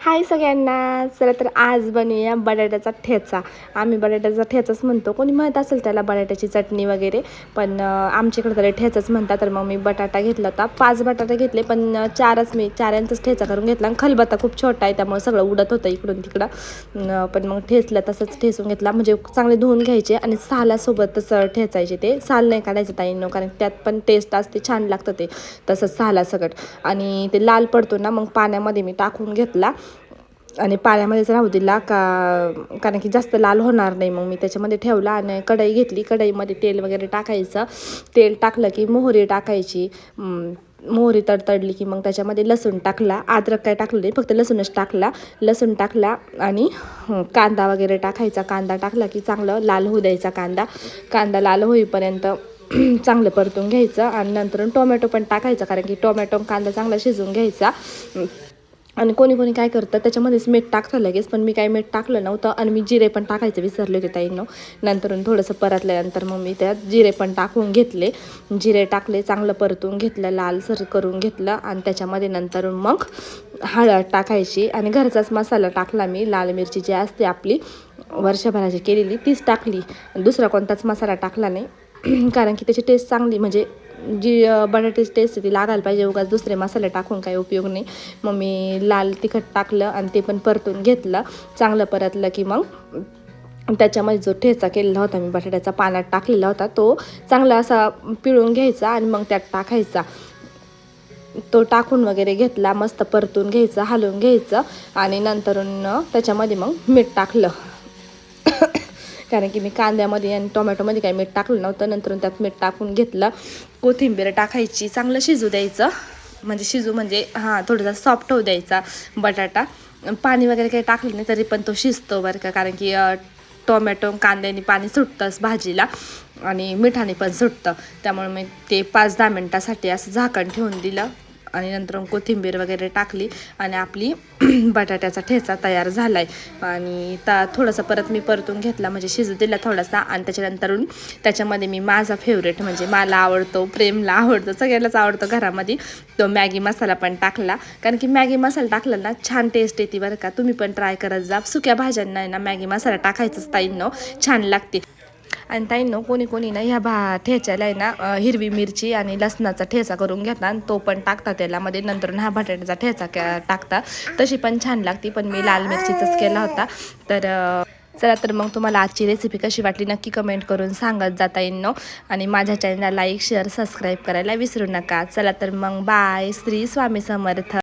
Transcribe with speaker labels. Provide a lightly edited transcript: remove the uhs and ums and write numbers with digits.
Speaker 1: हाय सगळ्यांना. चला तर आज बनवूया बटाट्याचा ठेचा. आम्ही बटाट्याचा ठेचाच म्हणतो, कोणी म्हणत असेल त्याला बटाट्याची चटणी वगैरे, पण आमच्याकडे तरी ठेचाच म्हणतात. तर मग मी बटाटा घेतला होता, 5 बटाटे घेतले, पण मी चारांचाच ठेचा करून घेतला. आणि खलबत्ता खूप छोटा आहे त्यामुळे सगळं उडत होतं इकडून तिकडं, पण मग ठेचलं तसंच ठेचून घेतला. म्हणजे चांगले धुवून घ्यायचे आणि सालासोबतच ठेचायचे. ते साल नाही काढायचं ताईंनो, कारण त्यात पण टेस्ट असते, छान लागतं ते तसंच सालासकट. आणि ते लाल पडतो ना, मग पाण्यामध्ये मी टाकून घेतला आणि पाण्यामध्येच राहू दिला कारण की जास्त लाल होणार नाही. मग मी त्याच्यामध्ये ठेवला आणि कढई घेतली. कढईमध्ये तेल वगैरे टाकायचं. तेल टाकलं की मोहरी टाकायची. मोहरी तडतडली की मग त्याच्यामध्ये लसूण टाकला. अद्रक काय टाकलं नाही, फक्त लसूणच टाकला. लसूण टाकला आणि कांदा वगैरे टाकायचा. कांदा टाकला की चांगलं लाल होऊ द्यायचा. कांदा लाल होईपर्यंत चांगलं परतून घ्यायचं. आणि नंतर टोमॅटो पण टाकायचा, कारण की टोमॅटो कांदा चांगला शिजवून घ्यायचा. आणि कोणी काय करतं त्याच्यामध्येच मीठ टाकतं लगेच, पण मी काही मीठ टाकलं नव्हतं. आणि मी जिरे पण टाकायचं विसरले होते ताईंनो. नंतर थोडंसं परतल्यानंतर मग मी त्यात जिरे पण टाकून घेतले. जिरे टाकले, चांगलं परतून घेतलं, लालसर करून घेतलं. आणि त्याच्यामध्ये नंतर मग हळद टाकायची आणि घरचाच मसाला टाकला मी. लाल मिरची जी असते आपली वर्षभराची केलेली तीच टाकली, दुसरा कोणताच मसाला टाकला नाही. कारण की त्याची टेस्ट चांगली, म्हणजे जी बटाट्याची टेस्ट ती लागायला पाहिजे. उगाच दुसरे मसाले टाकून काही उपयोग नाही. मग मी लाल तिखट टाकलं आणि ते पण परतून घेतलं. चांगलं परतलं की मग त्याच्यामध्ये जो ठेचा केलेला होता मी बटाट्याचा पाण्यात टाकलेला होता, तो चांगला असा पिळून घ्यायचा आणि मग त्यात टाकायचा. तो टाकून वगैरे घेतला, मस्त परतून घ्यायचं, हलवून घ्यायचं. आणि नंतरून त्याच्यामध्ये मग मीठ टाकलं. कारण की मी कांद्यामध्ये आणि टोमॅटोमध्ये काही मीठ टाकलं नव्हतं. नंतर त्यात मीठ टाकून घेतलं. कोथिंबीर टाकायची, चांगलं शिजू द्यायचं. म्हणजे थोडासा सॉफ्ट होऊ द्यायचा बटाटा. पाणी वगैरे काही टाकलं नाही तरी पण तो शिजतो बरं का, कारण की टोमॅटो कांद्याने पाणी सुटतंच भाजीला आणि मिठाने पण सुटतं. त्यामुळे मी ते 5-10 मिनटासाठी असं झाकण ठेवून दिलं. आणि नंतर कोथिंबीर वगैरे टाकली आणि आपली बटाट्याचा ठेचा तयार झाला आहे. आणि थोडंसं परत मी परतून घेतला, म्हणजे शिजू दिला थोडासा. आणि त्याच्यानंतर त्याच्यामध्ये मी माझा फेवरेट, म्हणजे मला आवडतो, प्रेमला आवडतो, सगळ्यांनाच आवडतो घरामध्ये, तो मॅगी मसाला पण टाकला. कारण की मॅगी मसाला टाकला ना छान टेस्ट येते बरं का. तुम्ही पण ट्राय करत जा. सुक्या भाज्यांना आहे ना मॅगी मसाला टाकायचंच ताईंनो, छान लागते. आणि ताईंनो कोणी ना ह्या ठेच्याला आहे ना हिरवी मिरची आणि लसणाचा ठेचा करून घेतात आणि तो पण टाकतात त्यालामध्ये. नंतर हा बटाट्याचा ठेचा टाकता, तशी पण छान लागते. पण मी लाल मिरचीचाच केला होता. तर चला तर मग तुम्हाला आजची रेसिपी कशी वाटली नक्की कमेंट करून सांगत जाता येईन. आणि माझ्या चॅनलला लाईक शेअर सबस्क्राईब करायला विसरू नका. चला तर मग बाय. श्री स्वामी समर्थ.